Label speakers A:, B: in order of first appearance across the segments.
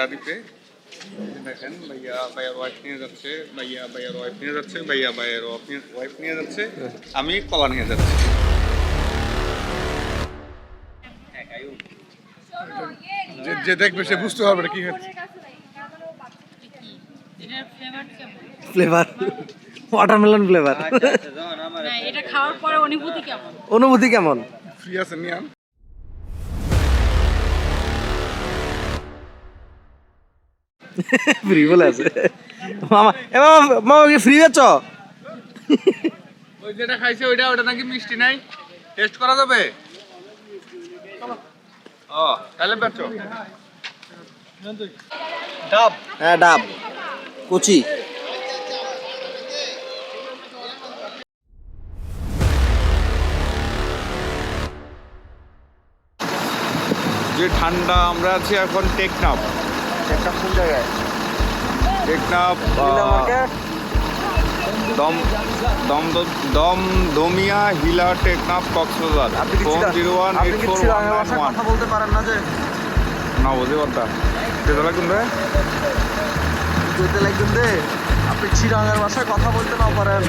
A: ছেড়া দিতে দেখেন ভাইয়া ভাইয়ার ওয়াইফ নিয়ে যাচ্ছে, ভাইয়া ভাইয়ার ওয়াইফ নিয়ে যাচ্ছে, ভাইয়া ভাইয়ার ওয়াইফ নিয়ে যাচ্ছে, আমি কলা নিয়ে যাচ্ছি।
B: যে দেখবে সে বুঝতে পারবে কি
C: ফ্লেভার ওয়াটারমেলন ফ্লেভার।
D: এটা খাওয়ার পরে অনুভূতি কেমন?
C: অনুভূতি কেমন?
B: ফ্রি আছে নিয়ান
C: ফ্রি বলে আছে মামা। এ মামা, মামা কি ফ্রি বেচো?
A: ওই যেটা খাইছে ওটা নাকি মিষ্টি নাই, টেস্ট করা যাবে? ও তাহলে বেচো।
C: ডাব, হ্যাঁ ডাব কচি।
A: যে ঠান্ডা, আমরা আছি এখন টেকনাফ।
C: কোন জায়গায়?
A: টেকনাফ দমিয়া হিলা টেকনাফ কক্সবাজার। ফোন 0184191।
C: কথা বলতে পারেন না যে?
A: না বুঝতে পারতাম সেটা কিন্তু
C: আপনি চিরাঙ্গের ভাষায় কথা বলতে না পারেন?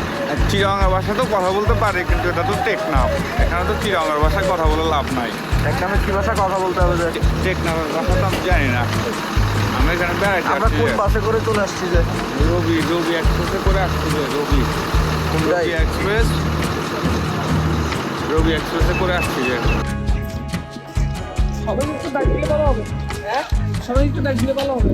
A: চিরাঙ্গার ভাষা তো কথা বলতে পারে, কিন্তু এটা তো টেকনাফ, এখানে তো চিরাঙ্গার ভাষায় কথা বলে লাভ নাই।
C: একদমে কি ভাষা কথা বলতে হবে? যে
A: টেকনাফের ভাষা তো আমি জানি না। আমরা এখানে বেড়াইতে
C: আমরা কোন বাসে করে চলে আসছি? যে
A: রবি এক্সপ্রেসে করে আসছি। রবি এক্সপ্রেসে করে আসছি। যে
E: সবাই একটু ব্যাগ দিলে ভালো হবে। সবাই একটু ব্যাগ দিলে ভালো হবে।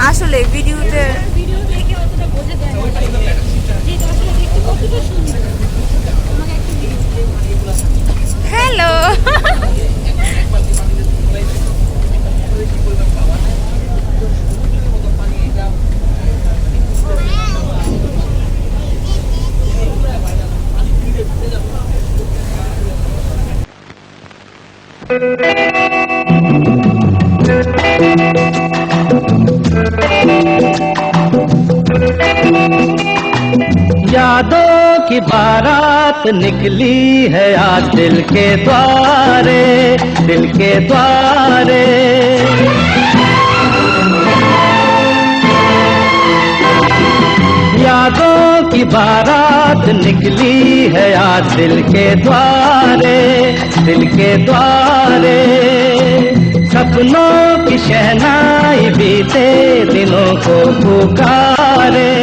D: আসলে ভিডিওতে দেখে অতটা বোঝা যায় না যে আসলে দেখতে কতটা সুন্দর। হ্যালো
F: यादों की बारात निकली है आज दिल के द्वारे, दिल के द्वारे। यादों की बारात निकली है आज दिल के द्वारे, दिल के द्वारे। सपनों की शहनाई बीते दिनों को पुकारे,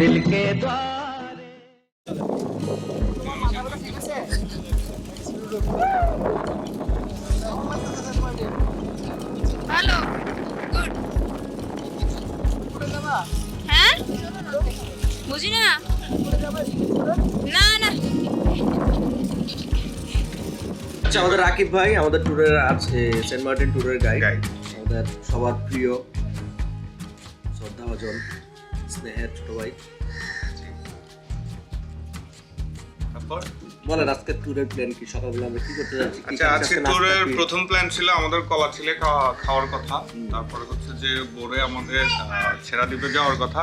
F: दिल के द्वारे।
D: Hello good. হ্যাঁ বুঝি না। না না
C: আচ্ছা, আমাদের রাকিব ভাই আমাদের ট্যুরের আছে, সেন্ট মার্টিন ট্যুরের গাইড, আমাদের সবার প্রিয় শ্রদ্ধাভাজন স্নেহের ছোট ভাই। বলেন আজকে ট্যুরের প্ল্যান কি? সকালবেলা আমরা কি করতে যাচ্ছি?
A: আচ্ছা, আজকে ট্যুরের প্রথম প্ল্যান ছিল আমাদের কলা ছিলে খাওয়ার কথা। তারপরে হচ্ছে যে ভোরে আমাদের ছেড়া দ্বীপে যাওয়ার কথা,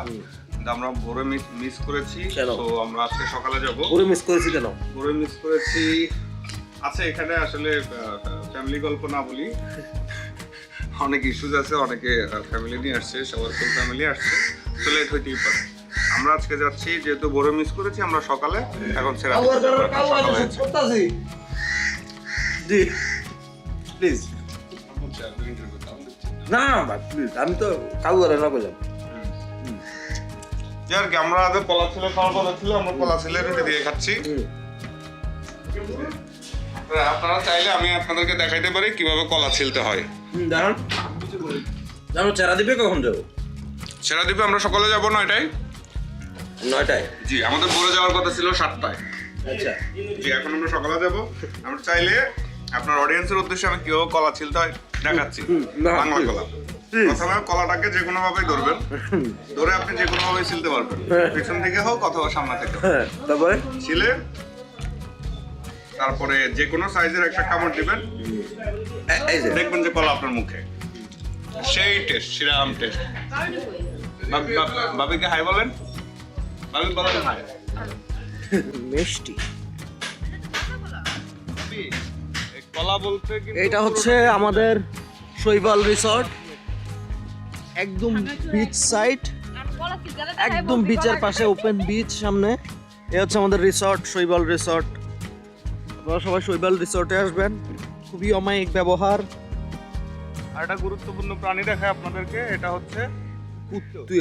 A: কিন্তু আমরা ভোরে মিস করেছি। তো আমরা আজকে সকালে যাব।
C: ভোরে মিস করেছি কেন?
A: ভোরে মিস করেছি আছে এখানে আসলে ফ্যামিলি গল্প না বলি, অনেক ইস্যুজ আছে, অনেকে ফ্যামিলি নিয়ে আসছে, সবার ফুল ফ্যামিলি আসছে, তো লেট হইতেই পারে। আমরা আজকে যাচ্ছি, যেহেতু ভোরে মিস করেছি, আমরা সকালে এখন ছেড়া
C: জি প্লিজ না ভাই প্লিজ, আমি তো কাউ করে না বললাম
A: যে আর কি। আমরা আগে কলা ছিলে খাওয়ার কথা ছিল, আমরা কলা ছিলে রুটি দিয়ে খাচ্ছি। আপনারা চাইলে আমি আপনাদেরকে দেখাইতে পারি কিভাবে কলা ছিলতে হয়।
C: দাঁড়ান, আমরা ছেড়া দিবে কখন যাবো?
A: ছেড়া দ্বীপে আমরা সকালে যাবো 9টায়।
C: 9টায়?
A: জি, আমাদের ভোরে যাওয়ার কথা ছিল 7টায়।
C: আচ্ছা
A: জি, এখন আমরা সকালে যাব। আমরা চাইলে আপনার অডিয়েন্সের উদ্দেশ্যে আমি কিভাবে কলা ছিলতে হয় দেখাচ্ছি। বাংলা কলা প্রথমে কলাটাকে যে কোনো ভাবে ধরবেন, ধরে আপনি যে কোনো ভাবে ছিলতে পারবেন, পিছন থেকে হোক অথবা সামনে থেকে হোক।
C: তারপরে
A: ছিলে তারপরে যে কোনো সাইজের একটা কামড় দিবেন,
C: এই যে
A: দেখবেন যে কলা আপনার মুখে সেই টেস্ট, শ্রীরাম টেস্ট। বাবিকে হাই বলেন, বাবি বলেন হাই।
C: মিষ্টি।
A: কলা বলতে কিন্তু
C: এটা হচ্ছে আমাদের শৈবাল রিসর্ট, একদম বিচ সাইড, একদম বিচের পাশে ওপেন বিচ সামনে। এ হচ্ছে আমাদের রিসর্ট, শৈবাল রিসর্ট। আপনারা সবাই শৈবাল রিসর্টে আসবেন, খুবই অমায়িক ব্যবহার।
A: আর একটা গুরুত্বপূর্ণ প্রাণী দেখায় আপনাদেরকে, এটা হচ্ছে
C: তুই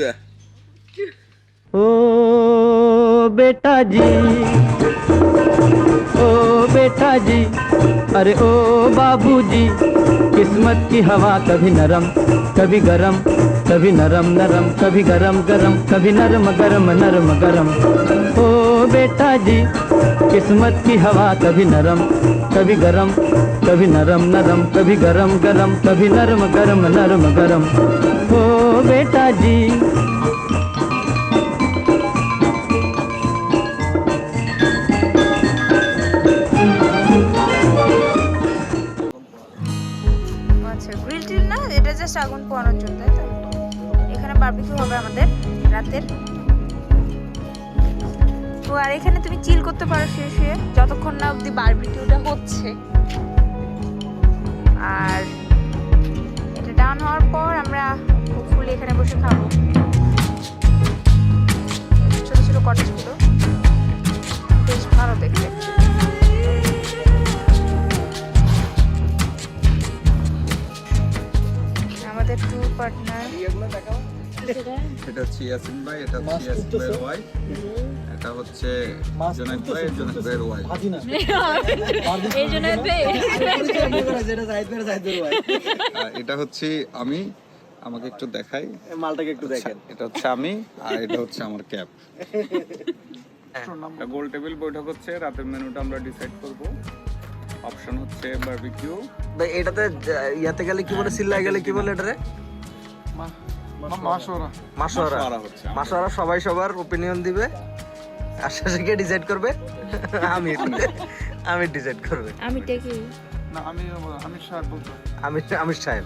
F: ओ बेटा जी, ओ बेटा जी, अरे ओ बाबूजी, किस्मत की हवा कभी नरम कभी गरम, कभी नरम नरम कभी गरम गरम, कभी नरम गरम नरम गरम। ओ बेटा जी, किस्मत की हवा कभी नरम कभी गरम, कभी नरम नरम कभी गरम गरम, कभी नरम गरम नरम गरम। ओ बेटा जी।
D: আচ্ছা গ্রিল টিল না, এটা জাস্ট আগুন পোহানোর জন্য, তাই তো? এখানে বারবিকিউ হবে আমাদের রাতের। তো আর এখানে তুমি চিল করতে পারো শুয়ে শুয়ে, যতক্ষণ না অবধি বারবিকিউটা হচ্ছে। আর এটা ডাউন হওয়ার পর আমরা হোপফুলি এখানে বসে খাবো। ছোট ছোট কটেজগুলো বেশ ভালো দেখতে। আমাদের ট্যুর পার্টনার
A: এটা হচ্ছে ইয়াসিন ভাই, এটা হচ্ছে ইয়াসিন ভাইয়ের ওয়াইফ, এটা হচ্ছে জুনাইদ ভাই, জুনাইদ ভাইয়ের ওয়াইফ।
D: এই জন্য
A: এটা হচ্ছে আমি, আমাকে একটু দেখাই,
C: মালটাকে একটু দেখেন।
A: এটা হচ্ছে আমি, আর এটা হচ্ছে আমার ক্যাপ। গোল টেবিল বৈঠক হচ্ছে, রাতের মেনুটা আমরা ডিসাইড করব। অপশন হচ্ছে বারবিকিউ।
C: ভাই এটাতে ইয়াতে গেলে কি বলে, সিল্লায় গেলে কি বলে এটারে?
B: মাশওয়ারা।
C: মাশওয়ারা
A: হচ্ছে
C: মাশওয়ারা। সবাই সবার ওপিনিয়ন দিবে, আশা কে ডিসাইড করবে, আমি ডিসাইড করবে।
D: আমি টেকি
B: না আমি সাহেব বলতে
C: আমি সাহেব।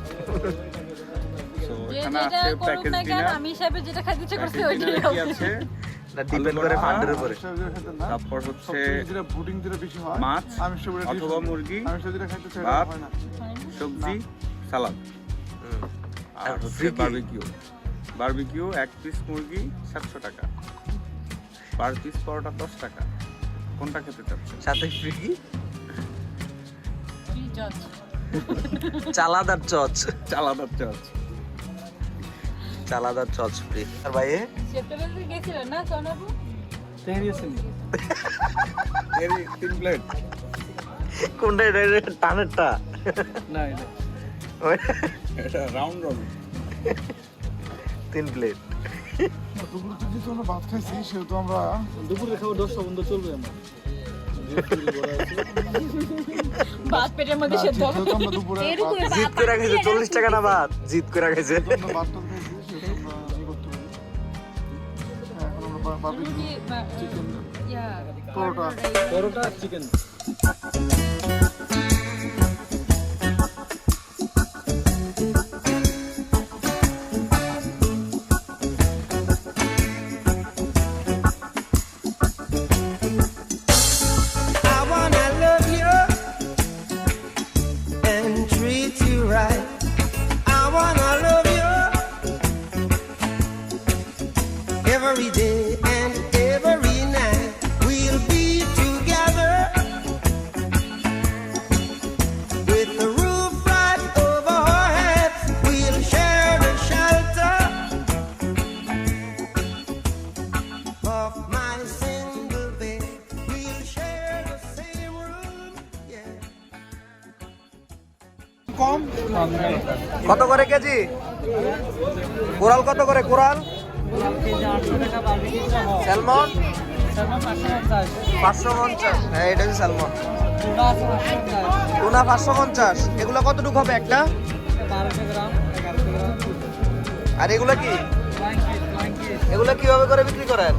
A: সো এখানে আছে প্যাকেজ ডিনার,
D: আমি হিসাবে যেটা খাইতে ইচ্ছে করছে
A: প্যাকেজ
D: ওইটাই
A: ডিনারে কি
D: হবে।
A: আছে,
C: না ডিপেন্ড করে ফান্ডের উপরে।
A: তারপর হচ্ছে
B: যেটা ভুটিং যেটা বেশি হয়
A: মাছ
B: আমি সেটা
A: অথবা মুরগি,
B: আমি সেটা খাইতে চাই
A: ভাত,
B: হয় না।
A: সবজি, সালাদ। আর হচ্ছে বারবিকিউ। বারবিকিউ 1 পিস মুরগি 700 টাকা, পার পিস পরোটা 10 টাকা। কোনটা খেতে চাচ্ছেন?
C: সাথে ফ্রি চালাদার চচ,
A: চালাদার চচ।
C: চালাদার চচ ফ্রি। আর ভাইয়ে
D: সেপ্টেম্বরে গেছিলেন না সোনাবু?
A: এর 3 প্লেট।
C: কোনটা এটা? টানেরটা
B: না এটা
A: এটা রাউন্ড রবিন।
C: 3 প্লেট।
B: দুপুরে তো যেহেতু আমরা ভাত খাইছি সেহেতু আমরা
E: দুপুরে খাবো 10টা পর্যন্ত চলবে আমার।
D: ভাত পেটের মধ্যে সেদ্ধ হবে।
B: যেহেতু আমরা দুপুরে
D: এরকম
C: জিত করে খাইছে 40 টাকা না ভাত, জিত করে খাইছে।
B: আমরা ভাতটা খাইছি সেহেতু আমরা ই করতে পারি। এখন আমরা barbecue chicken paratha
E: paratha chicken.
G: Every day and every night we'll be together with the roof right over our heads. We'll share the shelter of my single bed. We'll share the same room, yeah.
B: কম
C: কত করে KG? Coral কত করে? Coral salmon 550, হ্যাঁ এটা হচ্ছে salmon. Tuna 550, এগুলো কতটুকু হবে একটা?
E: 1200 গ্রাম 1100 গ্রাম।
C: আর এগুলো কি? এগুলো কিভাবে করে বিক্রি করেন?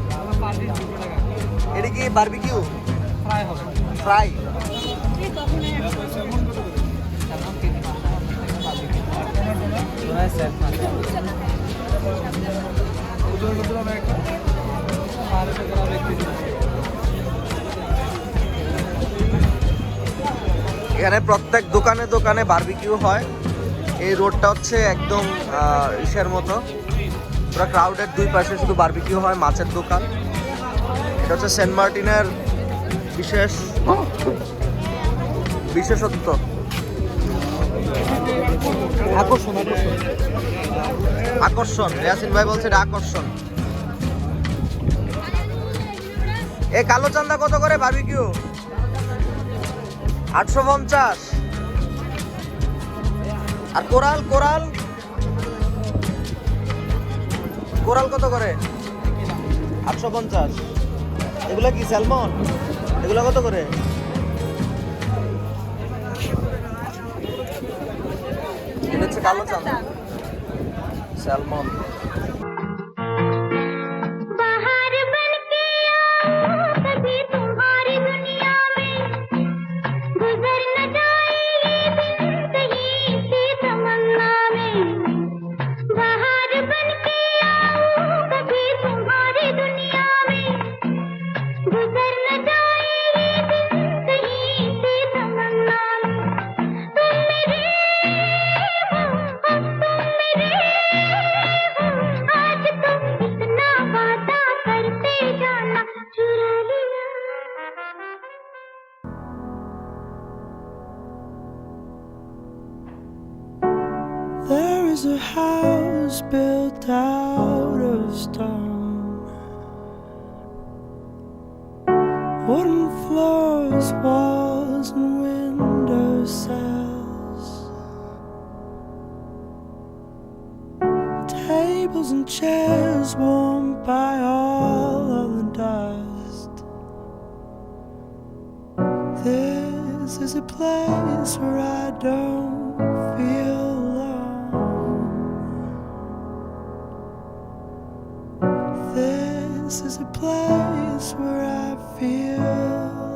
C: এটা কি বারবিকিউ
E: ফ্রাই হবে,
C: ফ্রাই? এখানে প্রত্যেক দোকানে দোকানে বারবিকিউ হয়। এই রোডটা হচ্ছে একদম ইসের মতো, পুরো ক্রাউডের, দুই পাশে শুধু বারবিকিউ হয়, মাছের দোকান। এটা হচ্ছে সেন্ট মার্টিনের বিশেষত্ব। আকর্ষণ, ইয়াসিন ভাই বলছে এটা আকর্ষণ। এই কালো চান্দা কত করে বারবিকিউ? 850। আর কোরাল কোরাল কোরাল কত করে? 850। এগুলা কি স্যালমন? এগুলা কত করে? এটা হচ্ছে কালো চান্দা, salmon.
G: There is a house built out of stone, wooden floors, walls and window sills, tables and chairs warmed by all of the dust. This is a place where I don't feel alone. This is a place where I feel